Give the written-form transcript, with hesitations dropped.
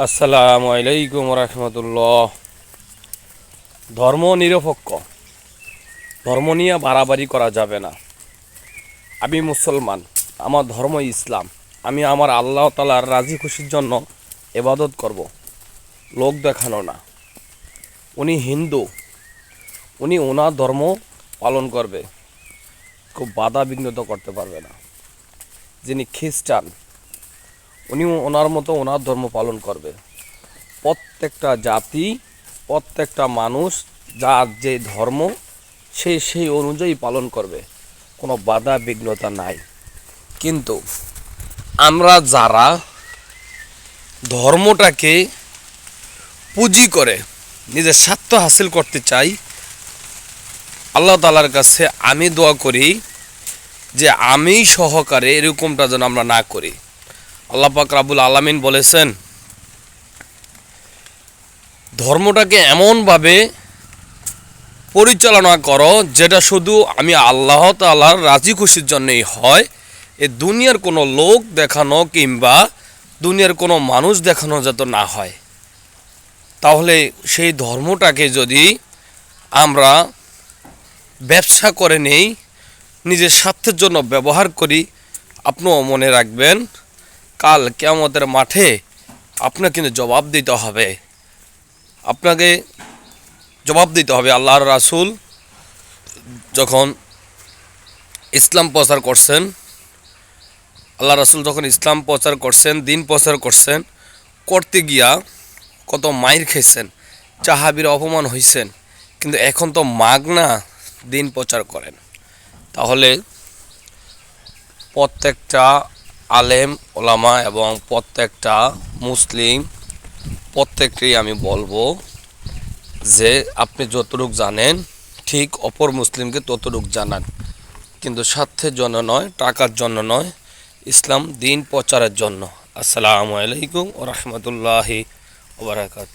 আসসালামু আলাইকুম রহমতুল্লাহ। ধর্ম নিরপেক্ষ, ধর্ম নিয়ে বাড়াবাড়ি করা যাবে না। আমি মুসলমান, আমার ধর্ম ইসলাম। আমি আমার আল্লাহ তাআলার রাজি খুশির জন্য ইবাদত করব, লোক দেখানো না। উনি হিন্দু, উনি ওনার ধর্ম পালন করবে, খুব বাধা বিঘ্নিত করতে পারবে না। যিনি খ্রিস্টান, উনি ওনার মতো ওনার ধর্ম পালন করবে। প্রত্যেকটা জাতি, প্রত্যেকটা মানুষ যার যে ধর্ম সেই অনুযায়ী পালন করবে, কোনো বাধা বিঘ্নতা নাই। কিন্তু আমরা যারা ধর্মটাকে পুঁজি করে নিজের স্বার্থ হাসিল করতে চাই, আল্লাহ তাআলার কাছে আমি দোয়া করি যে আমি সহকারে এরকমটা যেন আমরা না করি। আল্লাহ পাক রাব্বুল আলামিন বলেছেন, ধর্মটাকে এমনভাবে পরিচালনা করো যেটা শুধু আমি আল্লাহ তাআলার রাজি খুশির জন্যই হয়। এ দুনিয়ার কোনো লোক দেখানো কিংবা দুনিয়ার কোনো মানুষ দেখানো যাতে না হয়। তাহলে সেই ধর্মটাকে যদি আমরা ব্যবসা করে নেই, নিজের স্বার্থের জন্য ব্যবহার করি, আপনিও মনে রাখবেন কাল কিয়ামতের মাঠে আপনাকে কিন্তু জবাব দিতে হবে। আপনাকে জবাব দিতে হবে। আল্লাহর রাসূল যখন ইসলাম প্রচার করছেন, ইসলাম প্রচার করছেন, দিন প্রচার করছেন, করতে গিয়া কত মাইর খেয়েছেন, সাহাবীরা অপমান হয়েছেন, কিন্তু এখন তো মাগনা দিন প্রচার করেন। তাহলে প্রত্যেকটা আলেম ওলামা এবং প্রত্যেকটা মুসলিম প্রত্যেককেই আমি বলবো যে আপনি যতটুক জানেন ঠিক অপর মুসলিমকে ততটুক জানান, কিন্তু স্বার্থের জন্য নয়, টাকার জন্য নয়, ইসলাম দিন প্রচারের জন্য। আসসালামু আলাইকুম ওয়া রাহমাতুল্লাহি ওয়া বারাকাতুহু।